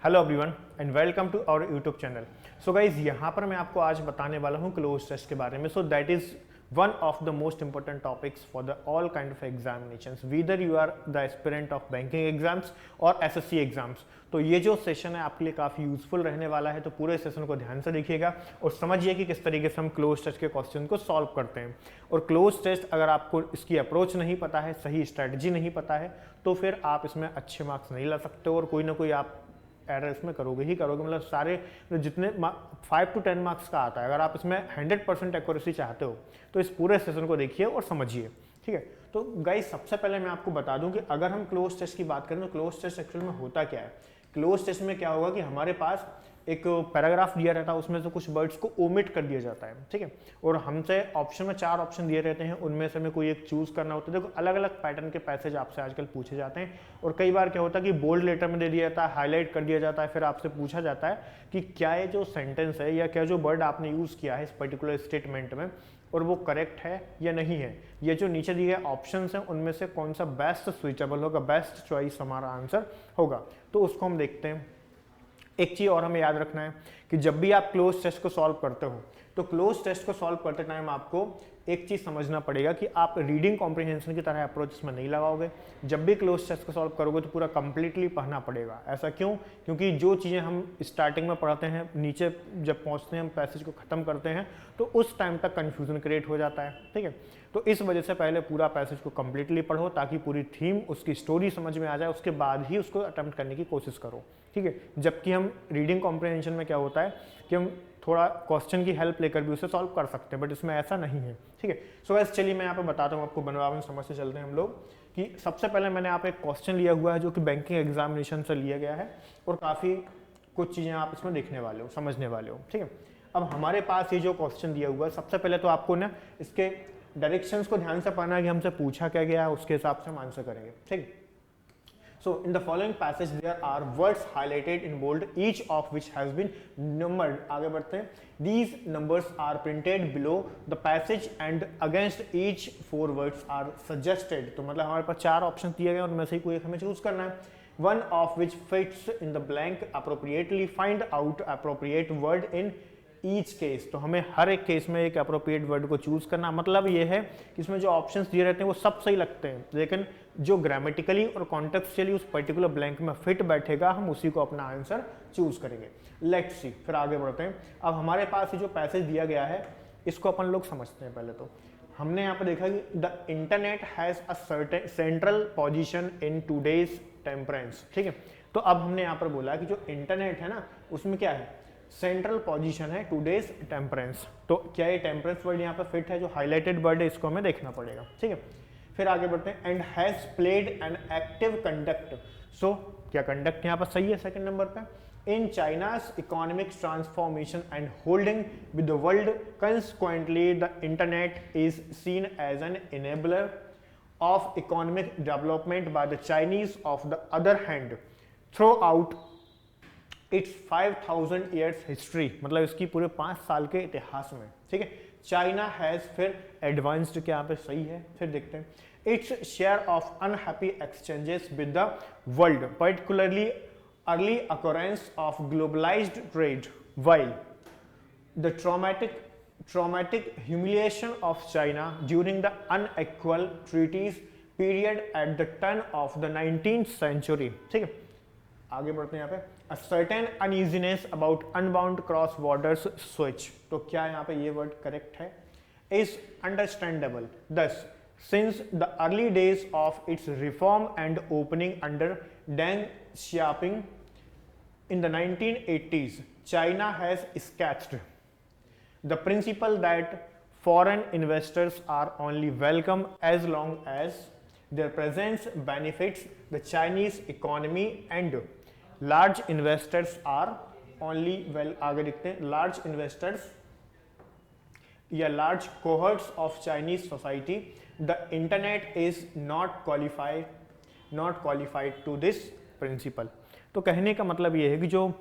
Hello everyone and welcome to our YouTube channel. So guys यहाँ पर मैं आपको आज बताने वाला हूँ क्लोज टेस्ट के बारे में। So that is one of the most important topics for the all kind of examinations, whether you are the aspirant of banking exams और एसएससी एग्जाम्स। तो ये जो सेशन है आपके लिए काफ़ी यूजफुल रहने वाला है, तो पूरे सेशन को ध्यान से देखिएगा और समझिए कि किस तरीके से हम क्लोज टेस्ट के क्वेश्चन को सॉल्व करते हैं। और क्लोज टेस्ट अगर आपको इसकी अप्रोच नहीं पता है, सही स्ट्रैटेजी नहीं पता है, तो फिर आप इसमें अच्छे मार्क्स नहीं ला सकते और कोई ना कोई आप एरर इसमें करोगे ही करोगे। मतलब सारे जितने 5 to 10 मार्क्स का आता है, अगर आप इसमें 100% एक्यूरेसी चाहते हो तो इस पूरे सेशन को देखिए और समझिए, ठीक है। तो गाइस सबसे पहले मैं आपको बता दूं कि अगर हम क्लोज टेस्ट की बात करें तो क्लोज टेस्ट एक्चुअल में होता क्या है। क्लोज टेस्ट में क्या होगा कि हमारे पास एक पैराग्राफ दिया रहता है, उसमें से कुछ वर्ड्स को ओमिट कर दिया जाता है, ठीक है। और हमसे ऑप्शन में 4 ऑप्शन दिए रहते हैं, उनमें से हमें कोई एक चूज करना होता है। देखो अलग अलग पैटर्न के पैसेज आपसे आजकल पूछे जाते हैं और कई बार क्या होता है कि बोल्ड लेटर में दे दिया जाता है, हाईलाइट कर दिया जाता है, फिर आपसे पूछा जाता है कि क्या ये जो सेंटेंस है या क्या जो वर्ड आपने यूज किया है इस पर्टिकुलर स्टेटमेंट में और वो करेक्ट है या नहीं है। ये जो नीचे दिए गए ऑप्शंस हैं उनमें से कौन सा बेस्ट स्विचेबल होगा, बेस्ट चॉइस हमारा आंसर होगा, तो उसको हम देखते हैं। एक चीज और हमें याद रखना है कि जब भी आप क्लोज टेस्ट को सॉल्व करते हो तो क्लोज टेस्ट को सॉल्व करते टाइम आपको एक चीज समझना पड़ेगा कि आप रीडिंग कॉम्प्रिहेंशन की तरह अप्रोच इसमें नहीं लगाओगे। जब भी क्लोज टेस्ट को सॉल्व करोगे तो पूरा कंप्लीटली पढ़ना पड़ेगा। ऐसा क्यों? क्योंकि जो चीजें हम स्टार्टिंग में पढ़ते हैं, नीचे जब पहुंचते हैं हम पैसेज को खत्म करते हैं तो उस टाइम तक कंफ्यूजन क्रिएट हो जाता है, ठीक है। तो इस वजह से पहले पूरा पैसेज को कंप्लीटली पढ़ो ताकि पूरी थीम, उसकी स्टोरी समझ में आ जाए, उसके बाद ही उसको अटेम्प्ट करने की कोशिश करो, ठीक है। जबकि हम रीडिंग कॉम्प्रिहेंशन में क्या होता है कि हम थोड़ा क्वेश्चन की हेल्प लेकर भी उसे सॉल्व कर सकते हैं, बट इसमें ऐसा नहीं है, ठीक है। सो गाइस चलिए मैं यहाँ पे बताता हूँ आपको, बनवावन समझ से चलते हैं हम लोग कि सबसे पहले मैंने यहाँ पे एक क्वेश्चन लिया हुआ है जो कि बैंकिंग एग्जामिनेशन से लिया गया है और काफ़ी कुछ चीज़ें आप इसमें देखने वाले हो, समझने वाले हो, ठीक है। अब हमारे पास ये जो क्वेश्चन दिया हुआ है, सबसे पहले तो आपको ना इसके डायरेक्शंस को ध्यान से पढ़ना है कि हमसे पूछा क्या गया है, उसके हिसाब से हम आंसर करेंगे, ठीक। So in the following passage there are words highlighted in bold, each of which has been numbered. आगे बढ़ते हैं। These numbers are printed below the passage and against each 4 words are suggested. तो मतलब हमारे पास 4 option दिए गए और उनमें से कोई एक हमें चूज करना है। One of which fits in the blank appropriately. Find out appropriate word in each case. तो हमें हर एक केस में एक अप्रोप्रिएट वर्ड को चूज करना। मतलब ये है कि इसमें जो ऑप्शंस दिए रहते हैं वो सब सही लगते हैं, लेकिन जो ग्रामेटिकली और कॉन्टेक्सचुअली उस पर्टिकुलर ब्लैंक में फिट बैठेगा हम उसी को अपना आंसर चूज करेंगे। लेट्स सी, फिर आगे बढ़ते हैं। अब हमारे पास ये जो पैसेज दिया गया है इसको अपन लोग समझते हैं। पहले तो हमने यहाँ पे देखा कि the internet has a certain central position in today's temperance, ठीक है। तो अब हमने यहाँ पर बोला कि जो इंटरनेट है ना उसमें क्या है, सेंट्रल पोजीशन है टूडेज टेम्परेंस। तो क्या ये टेम्परेंस वर्ड यहाँ पे फिट है? जो हाईलाइटेड वर्ड है इसको हमें देखना पड़ेगा, ठीक है। फिर आगे बढ़ते हैं। And has played an active conduct. सो क्या कंडक्ट यहाँ पर सही है सेकंड नंबर पे? In China's economic transformation and holding with the world, consequently the internet is seen as an enabler of economic development by the Chinese. Of the other hand, throughout its 5000 years history, मतलब इसकी पूरे 5 साल के इतिहास में, ठीक है, China has, फिर एडवांस्ड क्या यहाँ पे सही है, फिर देखते हैं। Its share of unhappy exchanges with the world, particularly early occurrence of globalised trade, while the traumatic humiliation of China during the unequal treaties period at the turn of the 19th century, ठीक है। आगे बढ़ते हैं यहाँ पे। A certain uneasiness about unbound cross borders switch, तो क्या यहाँ पे ये वर्ड करेक्ट है? Is understandable. Thus, since the early days of its reform and opening under Deng Xiaoping in the 1980s, China has sketched the principle that foreign investors are only welcome as long as their presence benefits the Chinese economy and large investors are only आगे देखते हैं। large investors या large cohorts of Chinese society, the internet is not qualified to this principle। तो कहने का मतलब ये है कि जो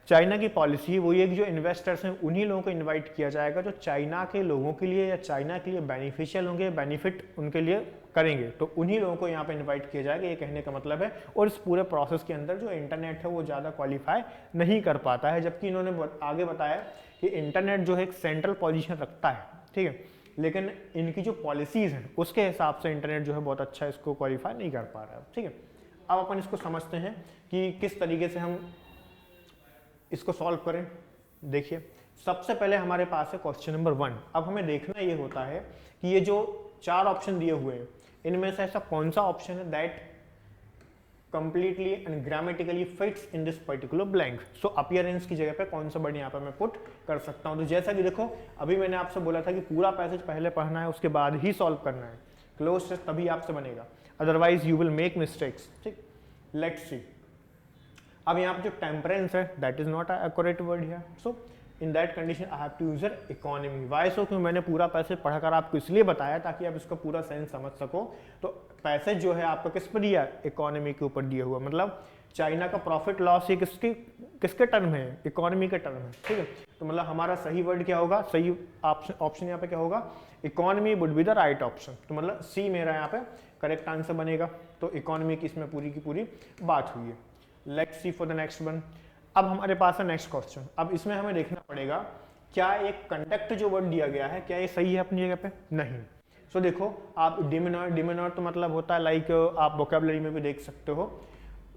चाइना की पॉलिसी है वो ये कि जो इन्वेस्टर्स हैं उन्हीं लोगों को इनवाइट किया जाएगा जो चाइना के लोगों के लिए या चाइना के लिए बेनिफिशियल होंगे, बेनिफिट उनके लिए करेंगे तो उन्हीं लोगों को यहाँ पे इनवाइट किया जाएगा, ये कहने का मतलब है। और इस पूरे प्रोसेस के अंदर जो इंटरनेट है वो ज़्यादा क्वालिफाई नहीं कर पाता है, जबकि इन्होंने आगे बताया कि इंटरनेट जो है एक सेंट्रल पोजीशन रखता है, ठीक है, लेकिन इनकी जो पॉलिसीज़ हैं उसके हिसाब से इंटरनेट जो है बहुत अच्छा इसको क्वालिफाई नहीं कर पा रहा है, ठीक है। अब अपन इसको समझते हैं कि किस तरीके से हम इसको सॉल्व करें। देखिए, सबसे पहले हमारे पास है क्वेश्चन नंबर 1। अब हमें देखना ये होता है कि ये जो 4 ऑप्शन दिए हुए हैं इनमें से ऐसा कौन सा ऑप्शन है that completely and grammatically fits in this particular blank. So appearance की जगह पे कौन सा वर्ड यहाँ पे मैं पुट कर सकता हूँ। तो जैसा कि देखो, अभी मैंने आपसे बोला था कि पूरा पैसेज पहले पढ़ना है, उसके बाद ही सॉल्व करना है, क्लोज टेस्ट तभी आपसे बनेगा, otherwise you will make mistakes, ठीक। लेट्स सी, अब यहाँ पे जो टेम्परेंस है that is not accurate word here, so in that condition I have to use economy. Why so, क्यों मैंने पूरा पैसेज पढ़कर आपको इसलिए बताया ताकि आप इसका पूरा सेंस समझ सको। तो पैसेज जो है आपका किस पर दिया, इकोनॉमी के ऊपर दिया हुआ, मतलब चाइना का प्रॉफिट लॉस ये किसके टर्म है, इकोनॉमी के टर्म है, ठीक है। तो मतलब हमारा सही वर्ड क्या होगा, सही ऑप्शन यहाँ पे क्या होगा, economy would be the right option. तो मतलब सी मेरा यहाँ पे करेक्ट आंसर बनेगा। तो इकोनॉमी की इसमें पूरी की पूरी बात हुई है। Let's see for the next one. अब हमारे पास है नेक्स्ट क्वेश्चन। अब इसमें हमें देखना पड़ेगा क्या एक कंडक्ट जो वर्ड दिया गया है क्या ये सही है अपनी जगह पे, नहीं। सो देखो, आप डिमिनर तो मतलब होता है लाइक आप वोकैबुलरी में भी देख सकते हो,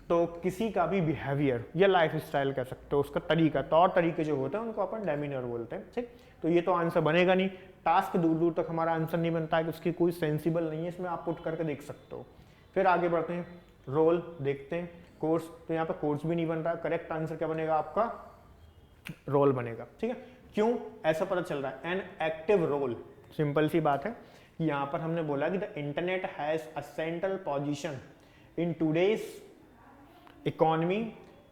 तो किसी का भी बिहेवियर या लाइफ स्टाइल कह सकते हो, उसका तरीका, तौर तरीके जो होते हैं उनको अपन डेमिनर बोलते हैं, ठीक। तो ये तो आंसर बनेगा नहीं, टास्क दूर दूर तक हमारा आंसर नहीं बनता है कि उसकी कोई सेंसिबल नहीं है, इसमें आप पुट करके देख सकते हो। फिर आगे बढ़ते हैं, रोल देखते हैं, कोर्स, तो यहाँ पे कोर्स भी नहीं बन रहा, करेक्ट आंसर क्या बनेगा आपका, रोल बनेगा, ठीक है। क्यों ऐसा पता चल रहा है, एन एक्टिव रोल, सिंपल सी बात है कि यहाँ पर हमने बोला कि the internet has a central position in today's economy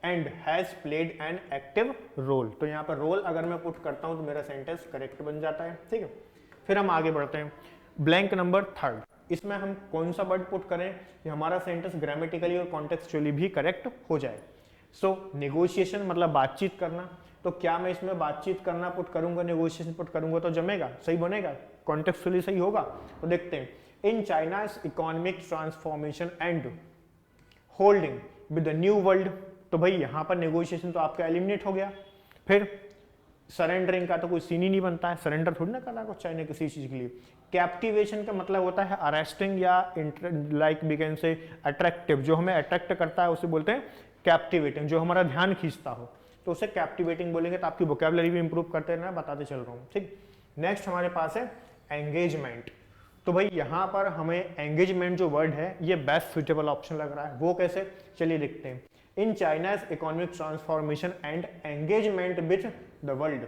and has played an active role. तो यहाँ पर रोल अगर मैं पुट करता हूँ तो मेरा सेंटेंस करेक्ट बन जाता है, ठीक है। फिर हम आगे बढ़ते हैं, ब्लैंक नंबर 3, इसमें हम कौन सा वर्ड पुट करें कि हमारा सेंटेंस ग्रामेटिकली और कॉन्टेक्सचुअली भी करेक्ट हो जाए। सो नेगोशिएशन मतलब बातचीत करना, तो क्या मैं इसमें बातचीत करना पुट करूंगा, नेगोशिएशन पुट करूंगा तो जमेगा, सही बनेगा, कॉन्टेक्सचुअली सही होगा। तो देखते हैं, in China's economic transformation and holding with the new world, तो भाई यहाँ पर नेगोशिएशन तो आपका एलिमिनेट हो गया। फिर सरेंडरिंग का तो कोई सीन ही नहीं बनता है, सरेंडर थोड़ी ना करना कुछ चाइना किसी चीज के लिए। कैप्टिवेशन का मतलब होता है अरेस्टिंग या like we can say attractive, जो हमें अट्रैक्ट करता है उसे बोलते हैं कैप्टिवेटिंग, जो हमारा ध्यान खींचता हो तो उसे कैप्टिवेटिंग बोलेंगे। तो आपकी वोकैबुलरी भी इंप्रूव करते रहना, बताते चल रहा हूँ, ठीक। नेक्स्ट हमारे पास है एंगेजमेंट। तो भाई यहाँ पर हमें एंगेजमेंट जो वर्ड है ये बेस्ट सुटेबल ऑप्शन लग रहा है, वो कैसे, चलिए देखते हैं। In China's economic transformation and engagement with the world,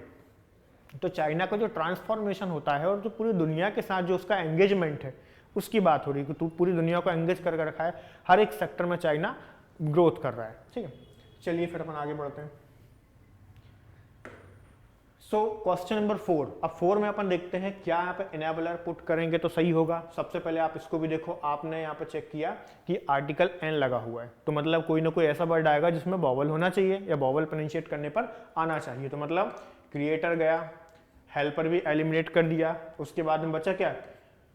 तो चाइना का जो ट्रांसफॉर्मेशन होता है और जो पूरी दुनिया के साथ जो उसका एंगेजमेंट है उसकी बात हो रही है कि तू पूरी दुनिया को एंगेज करके रखा है, हर एक सेक्टर में चाइना ग्रोथ कर रहा है, ठीक है। चलिए फिर अपन आगे बढ़ते हैं। सो क्वेश्चन नंबर 4, अब 4 में अपन देखते हैं क्या यहाँ पे इनेबलर पुट करेंगे तो सही होगा। सबसे पहले आप इसको भी देखो, आपने यहाँ पे चेक किया कि आर्टिकल एन लगा हुआ है, तो मतलब कोई ना कोई ऐसा वर्ड आएगा जिसमें वॉवल होना चाहिए या वॉवल प्रोनाउंशिएट करने पर आना चाहिए। तो मतलब क्रिएटर गया, हेल्पर भी एलिमिनेट कर दिया, उसके बाद में बचा क्या,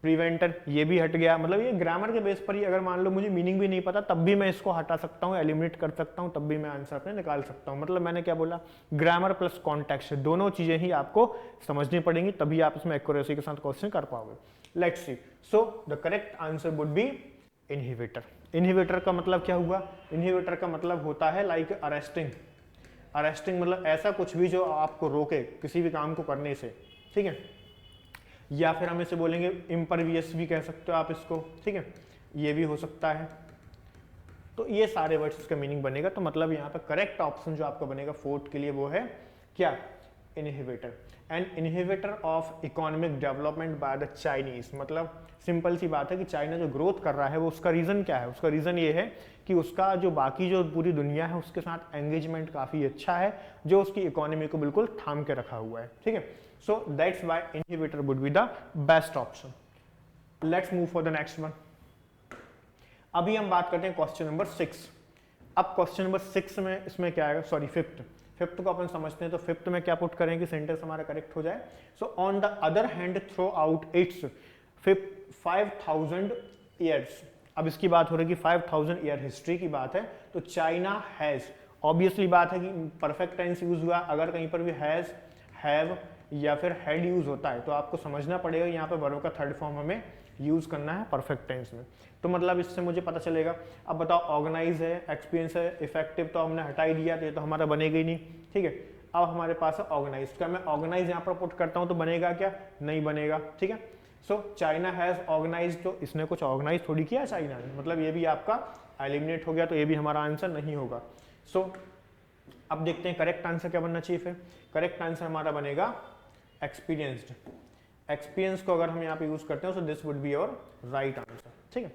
प्रिवेंटर, ये भी हट गया। मतलब ये ग्रामर के बेस पर ही, अगर मान लो मुझे मीनिंग भी नहीं पता तब भी मैं इसको हटा सकता हूँ, एलिमिनेट कर सकता हूँ, तब भी मैं आंसर अपने निकाल सकता हूँ। मतलब मैंने क्या बोला, ग्रामर प्लस कॉन्टेक्स्ट दोनों चीजें ही आपको समझनी पड़ेंगी, तभी आप इसमें एक्यूरेसी के साथ क्वेश्चन कर पाओगे। Let's see, so the correct answer would be inhibitor. Inhibitor का मतलब क्या हुआ, इनहिबिटर का मतलब होता है लाइक अरेस्टिंग। अरेस्टिंग मतलब ऐसा कुछ भी जो आपको रोके किसी भी काम को करने से, ठीक है। या फिर हम इसे बोलेंगे इम्परवियस भी कह सकते हो आप इसको, ठीक है, ये भी हो सकता है। तो ये सारे वर्ड्स इसका मीनिंग बनेगा। तो मतलब यहाँ पे करेक्ट ऑप्शन जो आपका बनेगा 4th के लिए वो है क्या, inhibitor. And inhibitor of economic development by the Chinese, मतलब सिंपल सी बात है कि चाइना जो ग्रोथ कर रहा है वो उसका रीजन क्या है, उसका रीजन ये है कि उसका जो बाकी जो पूरी दुनिया है उसके साथ एंगेजमेंट काफी अच्छा है, जो उसकी इकोनॉमी को बिल्कुल थाम के रखा हुआ है, ठीक है। सो that's why inhibitor would be the best option. Let's move for the next one. अभी हम बात करते हैं क्वेश्चन नंबर 6। अब क्वेश्चन नंबर 6 में इसमें क्या आएगा, सॉरी 5th को अपन समझते हैं। तो 5th में क्या पुट करेंगे सेंटेंस हमारा करेक्ट हो जाए। So on the other hand throughout its 5000 years. अब इसकी बात हो रही है कि 5000 ईयर हिस्ट्री की बात है, तो चाइना हैज, ऑब्वियसली बात है कि परफेक्ट टेंस यूज हुआ, अगर कहीं पर भी हैज, हैव या फिर हैड यूज होता है तो आपको समझना पड़ेगा यहाँ पे वर्ब का थर्ड फॉर्म हमें यूज करना है परफेक्ट टेंस में। तो मतलब इससे मुझे पता चलेगा। अब बताओ ऑर्गेनाइज है, एक्सपीरियंस है, इफेक्टिव तो हमने हटा ही दिया, तो ये तो हमारा बनेगा ही नहीं, ठीक है। अब हमारे पास है ऑर्गेनाइज, क्या मैं ऑर्गेनाइज यहाँ पर पुट करता हूँ तो बनेगा क्या, नहीं बनेगा, ठीक है। सो चाइना हैज ऑर्गेनाइज, तो इसने कुछ ऑर्गेनाइज थोड़ी किया चाइना ने, मतलब ये भी आपका एलिमिनेट हो गया, तो ये भी हमारा आंसर नहीं होगा। सो अब देखते हैं करेक्ट आंसर क्या बनना चाहिए। फिर करेक्ट आंसर हमारा बनेगा एक्सपीरियंस्ड। एक्सपीरियंस को अगर हम यहाँ पे यूज करते हैं, so this would be your right answer, ठीक है।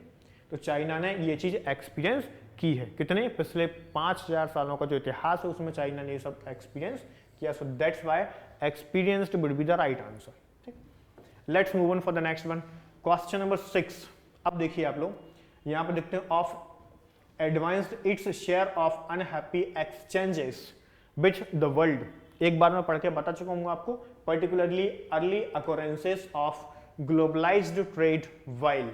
तो चाइना ने ये चीज एक्सपीरियंस की है, कितने, पिछले 5000 सालों का जो इतिहास है उसमें चाइना ने ये सब एक्सपीरियंस किया। So that's why experienced would be the right answer, ठीक। Let's move on for the next one, question number 6। अब देखिए आप लोग यहाँ पे देखते हैं, of advanced its share of unhappy exchanges with the world. एक बार मैं पढ़ के बता चुका हूँ आपको, particularly early occurrences of globalised trade while.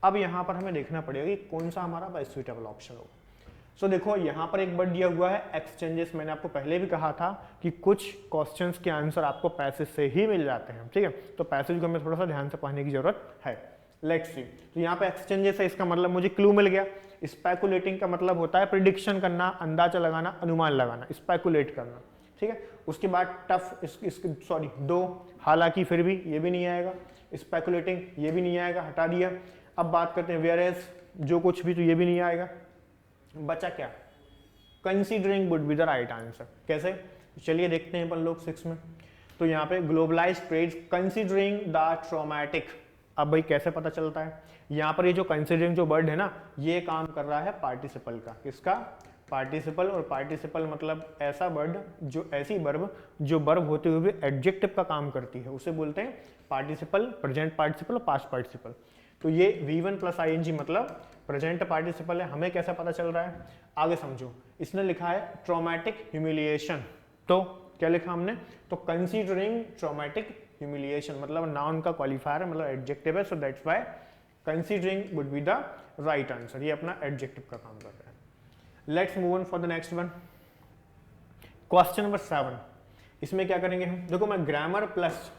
अब यहाँ पर हमें देखना पड़ेगा कि कौन सा हमारा बेस्ट सुइटेबल ऑप्शन होगा। सो देखो यहाँ पर एक वर्ड दिया हुआ है एक्सचेंजेस। मैंने आपको पहले भी कहा था कि कुछ क्वेश्चंस के आंसर आपको पैसेज से ही मिल जाते हैं, ठीक है। तो पैसेज को हमें थोड़ा सा ध्यान से पढ़ने की जरूरत है। लेट्स सी, तो यहाँ पे एक्सचेंजेस है, इसका मतलब मुझे क्लू मिल गया। स्पेकुलेटिंग का मतलब होता है प्रिडिक्शन करना, अंदाजा लगाना, अनुमान लगाना, स्पेकुलेट करना, ठीक है। उसके बाद टफ, सॉरी दो, हालांकि, फिर भी, ये भी नहीं आएगा। स्पेकुलेटिंग ये भी नहीं आएगा, हटा दिया। अब बात करते हैं वेयरएज, जो कुछ भी, तो ये भी नहीं आएगा। बचा क्या, considering would be the right answer. कैसे, चलिए देखते हैं अपन लोग 6 में। तो यहाँ पे globalised trade considering the traumatic. अब भाई कैसे पता चलता है, यहाँ पर ये जो कंसीडरिंग जो वर्ड है ना, ये काम कर रहा है पार्टिसिपल का। किसका, पार्टिसिपल। और पार्टिसिपल मतलब ऐसा वर्ड, जो ऐसी वर्ब जो वर्ब होते हुए भी एडजेक्टिव का काम करती है, उसे बोलते हैं पार्टिसिपल, प्रेजेंट पार्टिसिपल और पास्ट पार्टिसिपल। तो ये V1 प्लस ING मतलब प्रेजेंट पार्टिसिपल है। हमें कैसा पता चल रहा है, आगे समझो। इसने लिखा है ट्रॉमेटिक ह्यूमिलिएशन, तो क्या लिखा हमने, तो कंसीडरिंग ट्रॉमेटिक ह्यूमिलिएशन मतलब नाउन का क्वालिफायर है, मतलब एडजेक्टिव है। सो that's why considering would be the right answer. ये अपना एडजेक्टिव का काम कर रहा है। Let's move on for the next one, question number 7। इसमें क्या करेंगे हम, देखो मैं ग्रामर प्लस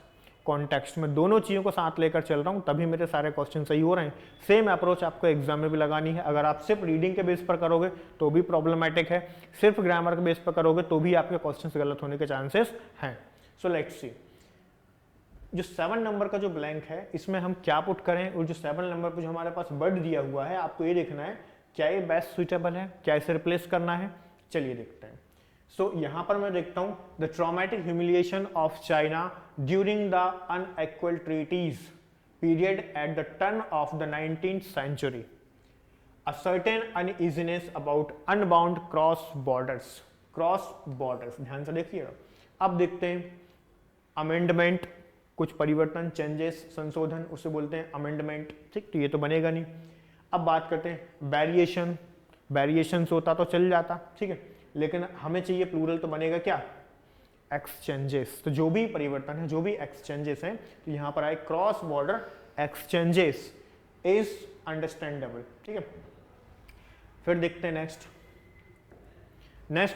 कॉन्टेक्स्ट में दोनों चीज़ों को साथ लेकर चल रहा हूं, तभी मेरे सारे क्वेश्चन सही हो रहे हैं। सेम अप्रोच आपको एग्जाम में भी लगानी है। अगर आप सिर्फ रीडिंग के बेस पर करोगे तो भी प्रॉब्लमेटिक है, सिर्फ ग्रामर के बेस पर करोगे तो भी आपके क्वेश्चन गलत होने के चांसेस हैं। सो लेट्स सी, जो 7 नंबर का जो ब्लैंक है, इसमें हम क्या पुट करें, और जो 7 नंबर पर जो हमारे पास वर्ड दिया हुआ है, आपको ये देखना है क्या ये बेस्ट सुइटेबल है, क्या इसे रिप्लेस करना है। चलिए देखते हैं। सो यहां पर मैं देखता हूं, the traumatic humiliation of China during the unequal treaties period at the turn of the 19th century, a certain uneasiness about unbound cross borders। ध्यान से देखिएगा। अब देखते हैं अमेंडमेंट, कुछ परिवर्तन, चेंजेस, संशोधन, उसे बोलते हैं अमेंडमेंट, ठीक। तो ये तो बनेगा नहीं। अब बात करते हैं वेरिएशन, वेरिएशंस होता तो चल जाता, ठीक है, लेकिन हमें चाहिए प्लूरल, तो बनेगा क्या, एक्सचेंजेस। तो जो भी परिवर्तन है, जो भी एक्सचेंजेस हैं, तो यहां पर आए cross border exchanges is understandable, ठीक है। फिर देखते हैं नेक्स्ट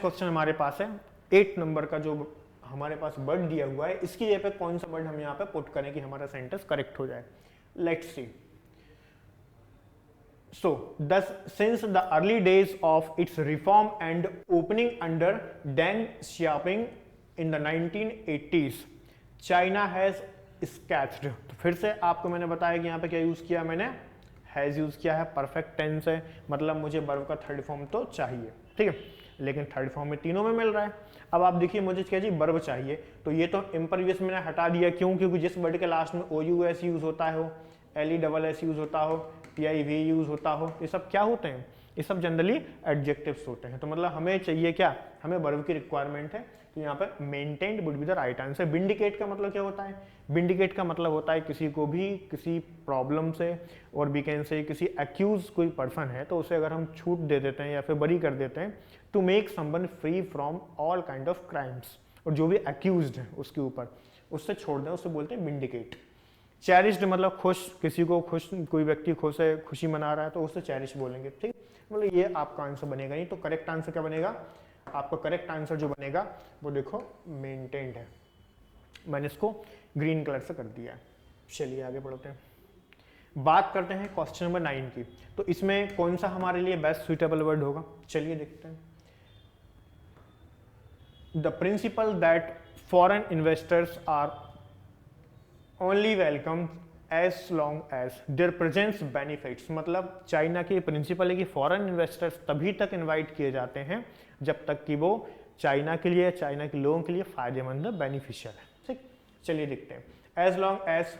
क्वेश्चन हमारे पास है 8 नंबर का, जो हमारे पास वर्ड दिया हुआ है, इसकी जगह पे कौन सा वर्ड हम यहाँ पे पुट करें कि हमारा सेंटेंस करेक्ट हो जाए। Let's see. So, thus, since the early days of its reform and opening under Deng Xiaoping in the 1980s, China has sketched। तो फिर से आपको मैंने बताया कि यहाँ पे क्या यूज किया, मैंने हैज यूज किया है, परफेक्ट टेंस है, मतलब मुझे वर्ब का थर्ड फॉर्म तो चाहिए, ठीक है, लेकिन थर्ड फॉर्म में तीनों में मिल रहा है। अब आप देखिए मुझे क्या जी वर्ब चाहिए, तो ये तो इम्परवियस मैंने हटा दिया, क्यों, क्योंकि जिस वर्ड के लास्ट में OUS यूज होता हो, LESS यूज होता हो, PIV यूज होता हो, ये सब क्या होते हैं, ये सब जनरली एडजेक्टिव्स होते हैं। तो मतलब हमें चाहिए क्या, हमें वर्ब की रिक्वायरमेंट है, तो यहाँ पे maintained would be the right answer. Vindicate का मतलब क्या होता है, विंडिकेट का मतलब होता है किसी को भी किसी प्रॉब्लम से, और वी कैन से किसी एक्यूज कोई पर्सन है तो उसे अगर हम छूट दे देते हैं या फिर बरी कर देते हैं, to make someone free from all kind of crimes, और जो भी एक्यूज्ड है उसके ऊपर उससे छोड़ दें, उससे बोलते हैं विंडिकेट। चेरिश्ड मतलब खुश, किसी को खुश, कोई व्यक्ति खुश है, खुशी मना रहा है तो उसे चेरिश बोलेंगे, ठीक। मतलब ये आपका आंसर बनेगा नहीं। तो करेक्ट आंसर क्या बनेगा, आपका करेक्ट आंसर जो बनेगा वो देखो मेंटेन्ड है। मैंने इसको ग्रीन कलर से कर दिया है। चलिए आगे बढ़ते हैं, बात करते हैं क्वेश्चन नंबर 9 की। तो इसमें कौन सा हमारे लिए बेस्ट सुइटेबल वर्ड होगा, चलिए देखते हैं। The principle that foreign investors are only welcome as long as their presence benefits. मतलब चाइना की प्रिंसिपल है कि फॉरेन इन्वेस्टर्स तभी तक इनवाइट किए जाते हैं जब तक कि वो चाइना के लिए, चाइना के लोगों के लिए फायदेमंद है, बेनिफिशियल है, ठीक। चलिए देखते हैं, as long as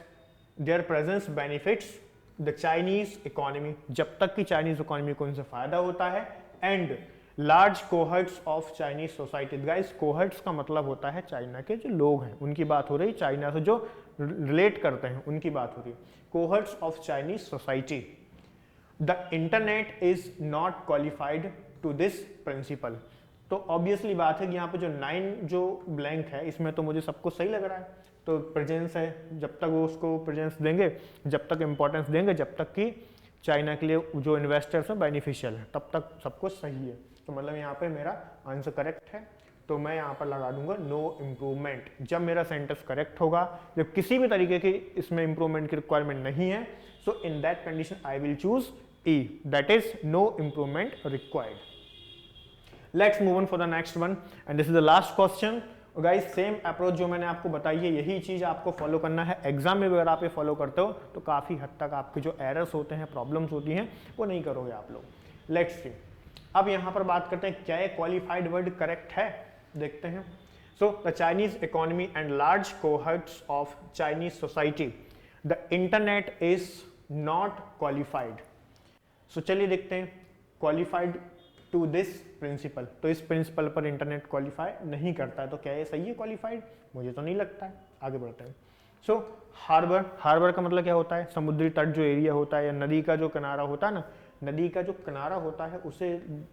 their presence benefits the Chinese economy, जब तक कि चाइनीज इकोनॉमी को उनसे फायदा होता है, and large cohorts of Chinese society. Guys cohorts का मतलब होता है चाइना के जो लोग हैं उनकी बात हो रही, चाइना से जो रिलेट करते हैं उनकी बात हो रही। Cohorts of Chinese society, the internet is not qualified to this principle. तो ऑब्वियसली बात है कि यहाँ पे जो 9 जो ब्लैंक है इसमें तो मुझे सब कुछ सही लग रहा है। तो प्रेजेंस है, जब तक वो उसको प्रेजेंस देंगे, जब तक इंपॉर्टेंस देंगे, जब तक कि चाइना के लिए जो इन्वेस्टर्स हैं बेनिफिशियल है, तब तक सब कुछ सही है। तो मतलब यहाँ पे मेरा आंसर करेक्ट है, तो मैं यहाँ पर लगा दूंगा नो इम्प्रूवमेंट। जब मेरा सेंटेंस करेक्ट होगा, जब किसी भी तरीके की इसमें इंप्रूवमेंट की रिक्वायरमेंट नहीं है, so in that condition I will choose E, that is no improvement required. Let's move on for the next one and this is the last question. Guys same approach जो मैंने आपको बताई है यही चीज आपको फॉलो करना है। एग्जाम में अगर आप ये फॉलो करते हो तो काफी हद तक आपके जो एरर्स होते हैं, प्रॉब्लम्स होती हैं, वो नहीं करोगे आप लोग। लेट्स सी, अब यहाँ पर बात करते हैं क्या ये क्वालिफाइड वर्ड करेक्ट है, देखते हैं। So the Chinese economy and large cohorts of Chinese society, the internet is not qualified. So चलिए देखते हैं, क्वालिफाइड टू दिस प्रिंसिपल, तो इस प्रिंसिपल पर इंटरनेट क्वालिफाई नहीं करता है, तो क्या ये सही है क्वालिफाइड, मुझे तो नहीं लगता है। आगे बढ़ते हैं। सो हार्बर, हार्बर का मतलब क्या होता है, समुद्री तट जो एरिया होता है या नदी का जो किनारा होता है ना, नदी का जो किनारा होता है उसे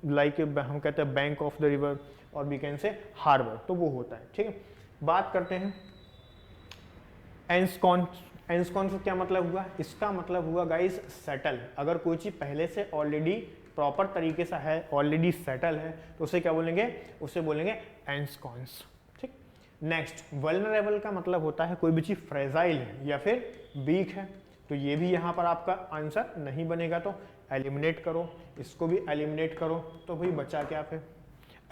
लाइक हम कहते हैं बैंक ऑफ द रिवर और वी कैन से हार्बर, तो वो होता है, ठीक है। बात करते हैं एंस्कॉन। एंस्कॉन से क्या मतलब हुआ, इसका मतलब हुआ गाइस सेटल। अगर कोई चीज पहले से ऑलरेडी प्रॉपर तरीके से है, ऑलरेडी सेटल है, तो उसे क्या बोलेंगे, उसे बोलेंगे एंस्कॉन्स, ठीक। नेक्स्ट, वल्नरेबल का मतलब होता है कोई भी चीज फ्रेजाइल है या फिर वीक है, तो ये भी यहाँ पर आपका आंसर नहीं बनेगा, तो एलिमिनेट करो, इसको भी एलिमिनेट करो, तो भाई बचा क्या फिर,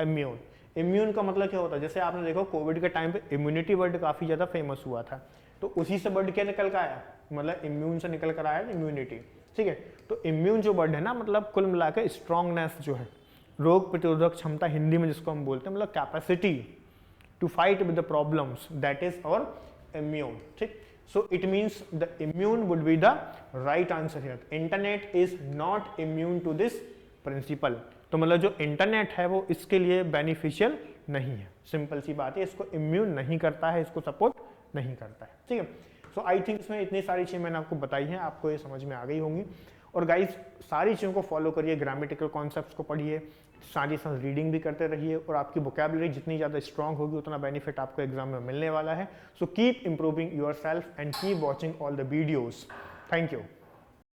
इम्यून। इम्यून का मतलब क्या होता है, जैसे आपने देखो कोविड के टाइम पे इम्यूनिटी वर्ड काफी ज्यादा फेमस हुआ था, तो उसी से वर्ड क्या निकल कर आया, मतलब इम्यून से निकल कर आया इम्यूनिटी, ठीक है। तो इम्यून जो वर्ड है ना, मतलब कुल मिलाकर स्ट्रॉन्गनेस जो है, रोग प्रतिरोधक क्षमता हिंदी में जिसको हम बोलते हैं, मतलब capacity to fight with the problems, that is और इम्यून, ठीक। So it means the immune would be the right answer here. Internet is not immune to this principle, तो मतलब जो इंटरनेट है वो इसके लिए बेनिफिशियल नहीं है, सिंपल सी बात है, इसको इम्यून नहीं करता है, इसको सपोर्ट नहीं करता है, ठीक है। सो आई थिंक इसमें इतनी सारी चीज़ें मैंने आपको बताई हैं, आपको ये समझ में आ गई होंगी। और गाइस सारी चीज़ों को फॉलो करिए, ग्रामेटिकल कॉन्सेप्ट्स को पढ़िए, साथ ही साथ रीडिंग भी करते रहिए, और आपकी वोकैबुलरी जितनी ज़्यादा स्ट्रांग होगी उतना बेनिफिट आपको एग्जाम में मिलने वाला है। So keep improving your self and keep watching all the videos. Thank you.